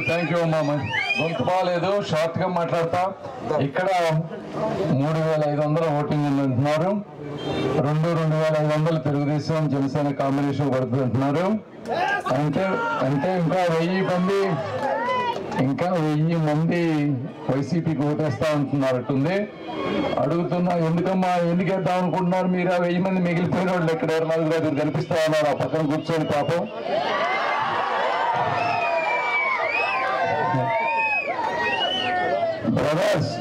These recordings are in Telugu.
థ్యాంక్ యూ అమ్మా. గొంతు బాగాలేదు, షార్ట్ గా మాట్లాడతా. ఇక్కడ 3500 ఓటింగ్ ఉందంటున్నారు. 2500 తెలుగుదేశం జనసేన కాంబినేషన్ పడుతుంది అంటున్నారు. అంటే ఇంకా 1000 మంది వైసీపీకి ఓటేస్తా అంటున్నారట్టుంది. అడుగుతున్నా, ఎందుకమ్మా ఎందుకేద్దాం అనుకుంటున్నారు మీరు? ఆ 1000 మంది మిగిలిపోయిన వాళ్ళు ఇక్కడ 24 కనిపిస్తా ఉన్నారు ఆ పక్కన కూర్చొని. పాపం బ్రదర్స్,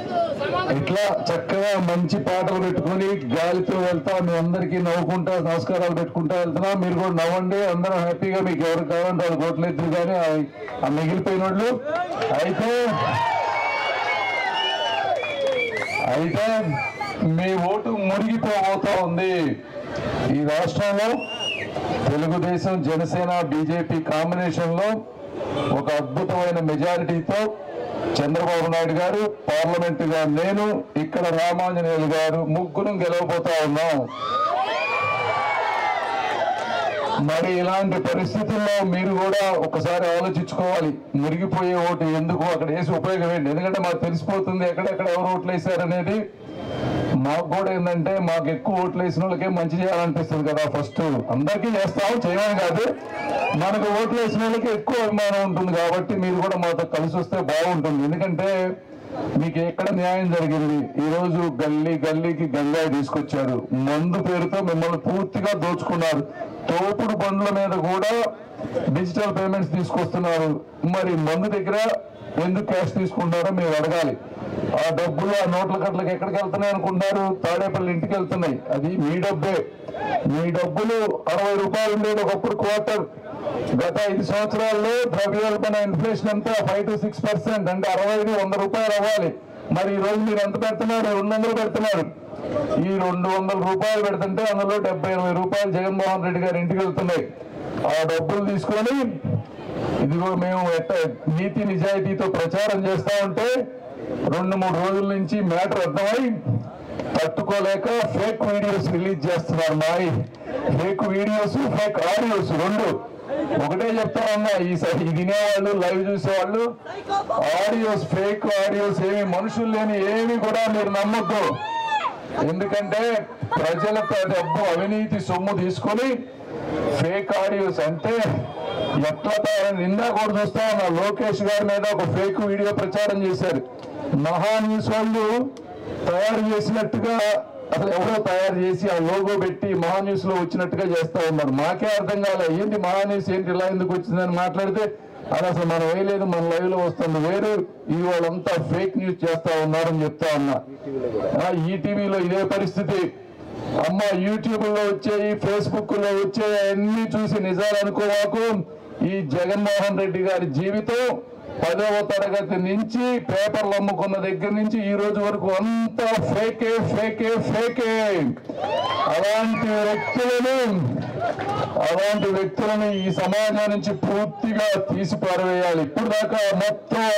ఇట్లా చక్కగా మంచి పాటలు పెట్టుకుని గాలితో వెళ్తా, మీ అందరికీ నవ్వుకుంటా నమస్కారాలు పెట్టుకుంటా వెళ్తున్నా. మీరు కూడా నవ్వండి, అందరం హ్యాపీగా. మీకు ఎవరికి కావాలంటే వాళ్ళు ఓట్లు ఎదురు కానీ ఆ మిగిలిపోయిన వాళ్ళు అయితే మీ ఓటు మునిగిపోతా ఉంది. ఈ రాష్ట్రంలో తెలుగుదేశం జనసేన బీజేపీ కాంబినేషన్ లో ఒక అద్భుతమైన మెజారిటీతో చంద్రబాబు నాయుడు గారు, పార్లమెంట్ గా నేను, ఇక్కడ రామాంజనేయులు గారు ముగ్గురు గెలవబోతా ఉన్నాం. మరి ఇలాంటి పరిస్థితుల్లో మీరు కూడా ఒకసారి ఆలోచించుకోవాలి. మురిగిపోయే ఓటు ఎందుకు అక్కడ వేసి ఉపయోగం ఏంటి? ఎందుకంటే మాకు తెలిసిపోతుంది ఎక్కడెక్కడ ఎవరు ఓట్లు వేశారనేది. మాకు కూడా ఏంటంటే మాకు ఎక్కువ ఓట్లు వేసిన వాళ్ళకే మంచి చేయాలనిపిస్తుంది కదా. ఫస్ట్ అందరికీ చేస్తాం, చేయమని కాదు, మనకు ఓట్లు వేసిన వాళ్ళకి ఎక్కువ అభిమానం ఉంటుంది కాబట్టి మీరు కూడా మాతో కలిసి వస్తే బాగుంటుంది. ఎందుకంటే మీకు ఎక్కడ న్యాయం జరిగింది? ఈరోజు గల్లీకి గంగాయి తీసుకొచ్చారు. మందు పేరుతో మిమ్మల్ని పూర్తిగా దోచుకున్నారు. తోపుడు బండ్ల మీద కూడా డిజిటల్ పేమెంట్స్ తీసుకొస్తున్నారు. మరి మందు దగ్గర ఎందుకు క్యాష్ తీసుకుంటారో మీరు అడగాలి. ఆ డబ్బులు ఆ నోట్ల కట్లకి ఎక్కడికి వెళ్తున్నాయి అనుకుంటున్నారు? తాడేపల్లి ఇంటికి వెళ్తున్నాయి. అది మీ డబ్బే. మీ డబ్బులు 60 రూపాయలు ఉండేది ఒకప్పుడు క్వార్టర్. గత 5 సంవత్సరాల్లో ద్రవ్యోల్బణ ఇన్ఫ్లేషన్ అంతా 5 to 6%. అంటే 60-100 రూపాయలు అవ్వాలి. మరి ఈ రోజు మీరు ఎంత పెడుతున్నారు? 200 పెడుతున్నారు. ఈ 200 రూపాయలు పెడుతుంటే అందులో 70-80 రూపాయలు జగన్మోహన్ రెడ్డి గారి ఇంటికి వెళ్తున్నాయి. ఆ డబ్బులు తీసుకొని ఇదిగో మేము నీతి నిజాయితీతో ప్రచారం చేస్తా ఉంటే 2-3 రోజుల నుంచి మ్యాటర్ అర్థమై తట్టుకోలేక ఫేక్ వీడియోస్ రిలీజ్ చేస్తున్నారు. ఫేక్ వీడియోస్, ఫేక్ ఆడియోస్ రెండు ఒకటే చెప్తా ఉన్నా. ఈసారి వినేవాళ్ళు, లైవ్ చూసేవాళ్ళు, ఆడియోస్, ఫేక్ ఆడియోస్ ఏమి మనుషులు లేని ఏమి కూడా మీరు నమ్మొద్దు. ఎందుకంటే ప్రజల డబ్బు అవినీతి సొమ్ము తీసుకొని ఫేక్ ఆడియోస్ అంటే ఎట్లా నిన్న కూడా చూస్తా ఉన్నా. లోకేష్ గారి మీద ఒక ఫేక్ వీడియో ప్రచారం చేశారు. మహా న్యూస్ వాళ్ళు తయారు చేసినట్టుగా, అసలు ఎవరో తయారు చేసి ఆ లోగో పెట్టి మహా న్యూస్ లో వచ్చినట్టుగా చేస్తా ఉన్నారు. మాకే అర్థం కాలే, ఏంటి మహా న్యూస్ ఏంటి ఇలా ఎందుకు వచ్చిందని మాట్లాడితే అది అసలు మనం వేయలేదు, మన లైవ్ లో వస్తుంది వేరు, ఈ వాళ్ళంతా ఫేక్ న్యూస్ చేస్తా ఉన్నారని చెప్తా ఉన్నా. ఈటీవీలో ఇదే పరిస్థితి. అమ్మ యూట్యూబ్ లో వచ్చాయి, ఫేస్బుక్ లో వచ్చాయి, అన్ని చూసి నిజాలు అనుకోవాకు. ఈ జగన్మోహన్ రెడ్డి గారి జీవితం 10వ తరగతి నుంచి పేపర్లు అమ్ముకున్న దగ్గర నుంచి ఈ రోజు వరకు అంతా ఫేకే ఫేకే ఫేకే. అలాంటి వ్యక్తులను ఈ సమాజం నుంచి పూర్తిగా తీసి పారవేయాలి. ఇప్పుడు దాకా మొత్తం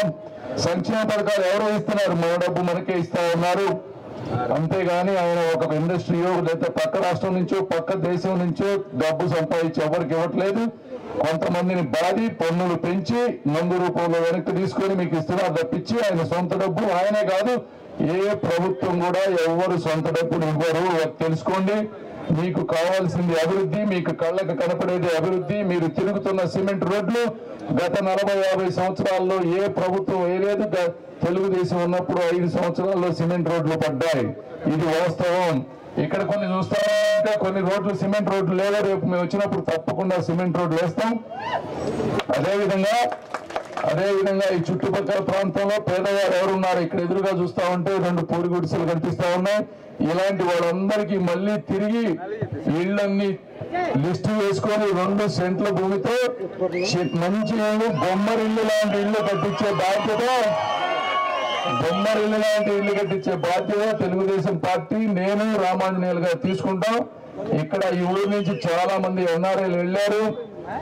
సంక్షేమ పథకాలు ఎవరో ఇస్తున్నారు, మన డబ్బు మనకే ఇస్తా ఉన్నారు. అంతేగాని ఆయన ఒక ఇండస్ట్రీయో లేదా పక్క రాష్ట్రం నుంచో పక్క దేశం నుంచో డబ్బు సంపాదించి ఎవరికి ఇవ్వట్లేదు. కొంతమందిని బాధి పన్నులు పెంచి మందు రూపంలో వెనక్కి తీసుకొని మీకు ఇస్తున్నారు తప్పించి ఆయన సొంత డబ్బు ఆయనే కాదు, ఏ ప్రభుత్వం కూడా ఎవరు సొంత డబ్బులు ఇవ్వరు. తెలుసుకోండి. మీకు కావాల్సింది అభివృద్ధి, మీకు కళ్ళకు కనపడేది అభివృద్ధి. మీరు తిరుగుతున్న సిమెంట్ రోడ్లు గత 40-50 సంవత్సరాల్లో ఏ ప్రభుత్వం వేయలేదు. తెలుగుదేశం ఉన్నప్పుడు 5 సంవత్సరాల్లో సిమెంట్ రోడ్లు పడ్డాయి. ఇది వాస్తవం. ఇక్కడ కొన్ని చూస్తామంటే కొన్ని రోడ్లు సిమెంట్ రోడ్లు లేదా, రేపు మేము వచ్చినప్పుడు తప్పకుండా సిమెంట్ రోడ్లు వేస్తాం. అదేవిధంగా ఈ చుట్టుపక్కల ప్రాంతంలో పేదవారు ఎవరున్నారు ఇక్కడ ఎదురుగా చూస్తా ఉంటే 2 పూరి గుడిసెలు కనిపిస్తా ఉన్నాయి. ఇలాంటి వాళ్ళందరికీ మళ్ళీ తిరిగి ఇళ్ళన్ని లిస్టు వేసుకొని 2 సెంట్ల భూమితో మంచి ఇళ్ళు, బొమ్మరిల్లు లాంటి ఇళ్ళు కట్టించే బాధ్యత తెలుగుదేశం పార్టీ నేను రామాంజనేయులు గారు తీసుకుంటాం. ఇక్కడ ఈ ఊరి నుంచి చాలా మంది ఎన్ఆర్ఐలు వెళ్ళారు.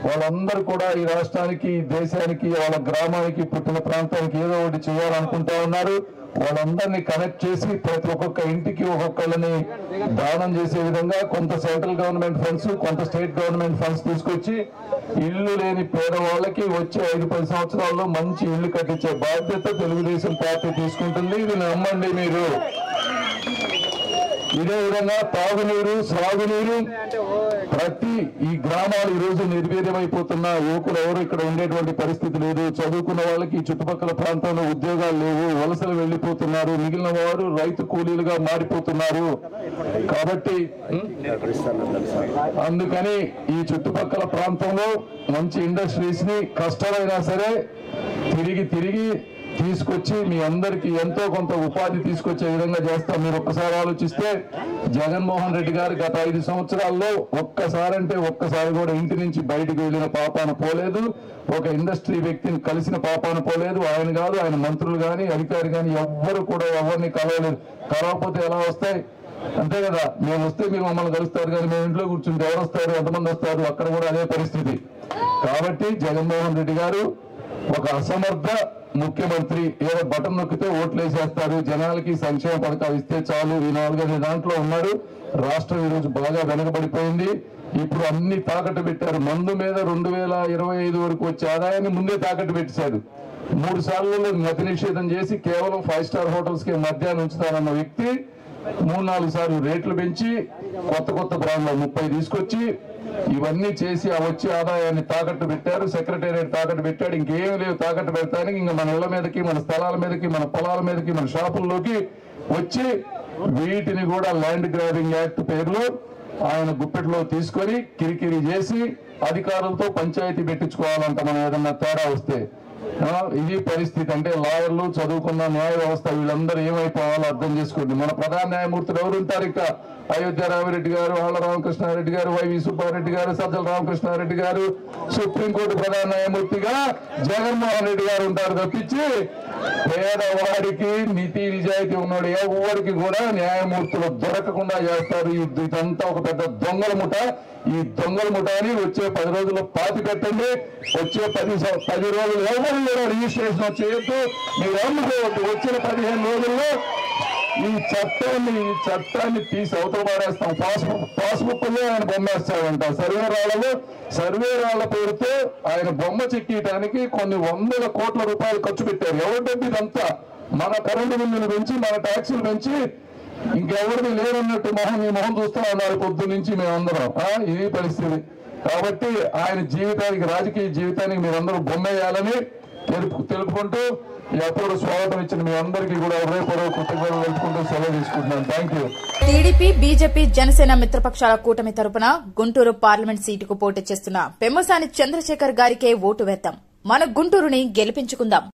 వాళ్ళందరూ కూడా ఈ రాష్ట్రానికి, దేశానికి, వాళ్ళ గ్రామానికి, పుట్టిన ప్రాంతానికి ఏదో ఒకటి చేయాలనుకుంటా ఉన్నారు. వాళ్ళందరినీ కనెక్ట్ చేసి ప్రతి ఒక్కొక్క ఇంటికి ఒక్కొక్కళ్ళని దానం చేసే విధంగా కొంత సెంట్రల్ గవర్నమెంట్ ఫండ్స్, కొంత స్టేట్ గవర్నమెంట్ ఫండ్స్ తీసుకొచ్చి ఇల్లు లేని పేదవాళ్ళకి వచ్చే 5-10 సంవత్సరాల్లో మంచి ఇల్లు కట్టించే బాధ్యత తెలుగుదేశం పార్టీ తీసుకుంటుంది. ఇది నమ్మండి మీరు. ఇదే విధంగా తాగునీరు, సాగునీరు ప్రతి ఈ గ్రామాలు ఈ రోజు నిర్వీర్యమైపోతున్న యువకులు ఎవరు ఇక్కడ ఉండేటువంటి పరిస్థితి లేదు. చదువుకున్న వాళ్ళకి చుట్టుపక్కల ప్రాంతంలో ఉద్యోగాలు లేవు, వలసలు వెళ్లిపోతున్నారు. మిగిలిన వారు రైతు కూలీలుగా మారిపోతున్నారు. కాబట్టి అందుకని ఈ చుట్టుపక్కల ప్రాంతంలో మంచి ఇండస్ట్రీస్ ని కష్టమైనా సరే తిరిగి తీసుకొచ్చి మీ అందరికి ఎంతో కొంత ఉపాధి తీసుకొచ్చే విధంగా చేస్తాం. మీరు ఒక్కసారి ఆలోచిస్తే జగన్మోహన్ రెడ్డి గారు గత 5 సంవత్సరాల్లో ఒక్కసారి కూడా ఇంటి నుంచి బయటకు వెళ్లిన పాపాన పోలేదు. ఒక ఇండస్ట్రీ వ్యక్తిని కలిసిన పాపాన పోలేదు. ఆయన కాదు, ఆయన మంత్రులు కానీ అధికారి కానీ ఎవ్వరు కూడా ఎవరిని కలవలేదు. కలవకపోతే ఎలా వస్తాయి? అంతే కదా, మేము వస్తే మీరు మమ్మల్ని కలుస్తారు, కానీ మేము ఇంట్లో కూర్చుంటే ఎవరు వస్తారు, ఎంతమంది వస్తారు? అక్కడ కూడా అదే పరిస్థితి. కాబట్టి జగన్మోహన్ రెడ్డి గారు ఒక అసమర్థ ముఖ్యమంత్రి. ఏదో బటన్ నొక్కితే ఓట్లు వేసేస్తారు, జనాలకి సంక్షేమ పథకాలు ఇస్తే చాలు, ఈ 4-5 దాంట్లో ఉన్నాడు. రాష్ట్రం ఈరోజు బాగా వెనకబడిపోయింది. ఇప్పుడు అన్ని తాకట్టు పెట్టారు. మందు మీద 2025 వరకు వచ్చే ఆదాయాన్ని ముందే తాకట్టు పెట్టేశాడు. 3 సార్లు మద్య నిషేధం చేసి కేవలం 5 స్టార్ హోటల్స్ కి మద్యాన్ని ఉంచుతారన్న వ్యక్తి 3-4 సార్లు రేట్లు పెంచి కొత్త బ్రాండ్లో 30 తీసుకొచ్చి ఇవన్నీ చేసి ఆ వచ్చే ఆదాయాన్ని తాకట్టు పెట్టారు. సెక్రటేరియట్ తాకట్టు పెట్టాడు. ఇంకేం లేవు తాకట్టు పెడతానికి. ఇంకా మన ఇళ్ల మీదకి, మన స్థలాల మీదకి, మన పొలాల మీదకి, మన షాపుల్లోకి వచ్చి వీటిని కూడా ల్యాండ్ గ్రాబింగ్ యాక్ట్ పేరులో ఆయన గుప్పెట్లో తీసుకొని కిరికిరి చేసి అధికారులతో పంచాయతీ పెట్టించుకోవాలంట మనం ఏదన్నా తేడా వస్తే. ఇది పరిస్థితి. అంటే లాయర్లు, చదువుకున్న న్యాయ వ్యవస్థ వీళ్ళందరూ ఏమైపోవాలో అర్థం చేసుకోండి. మన ప్రధాన న్యాయమూర్తులు ఎవరు ఉంటారు? ఇక అయోధ్య రామిరెడ్డి గారు, ఆళ్ల రామకృష్ణారెడ్డి గారు, వైవి సుబ్బారెడ్డి గారు, సజ్జల రామకృష్ణారెడ్డి గారు, సుప్రీంకోర్టు ప్రధాన న్యాయమూర్తిగా జగన్మోహన్ రెడ్డి గారు ఉంటారు తప్పించి పేదవాడికి నీతి నిజాయితీ ఉన్నాడు ఎవరికి కూడా న్యాయమూర్తులు దొరకకుండా చేస్తారు. ఇదంతా ఒక పెద్ద దొంగల ముఠ. ఈ దొంగల ముఠాని వచ్చే 10 రోజుల్లో పాతి పెట్టండి. వచ్చే 10 రోజులు ఎవరు కూడా రిజిస్ట్రేషన్ చేయొద్దు, మీరు అమ్ముకోవద్దు. వచ్చిన 15 రోజుల్లో ఈ చట్టాన్ని తీసి అవతల పారేస్తాం. పాస్బుక్ లో ఆయన బొమ్మేస్తాడంట. సర్వే రాళ్ల పేరుతో ఆయన బొమ్మ చెక్కడానికి కొన్ని 100 కోట్ల రూపాయలు ఖర్చు పెట్టారు. ఎవరిదంటే ఇదంతా మన కరెంటు బిల్లులు పెంచి, మన ట్యాక్సులు పెంచి ఇంకెవరిది లేదన్నట్టు మొహం చూస్తా ఉన్నారు పొద్దు నుంచి మేమందరం. ఇది పరిస్థితి. కాబట్టి ఆయన జీవితానికి, రాజకీయ జీవితానికి మీరందరూ బొమ్మేయాలని తెలుపుకుంటూ ఎప్పుడు స్వాగతం ఇచ్చిన మీ అందరికీ కూడా హృదయపూర్వక కృతజ్ఞతలు తెలుపుకుంటూ సెలవు తీసుకుంటున్నాను. Thank you. TDP, BJP, Janasena మిత్రపక్షాల కూటమి తరపున గుంటూరు పార్లమెంట్ సీటుకు పోటీ చేస్తున్న పెమ్మసాని చంద్రశేఖర్ గారికే ఓటు వేద్దాం. మన గుంటూరుని గెలిపించుకుందాం.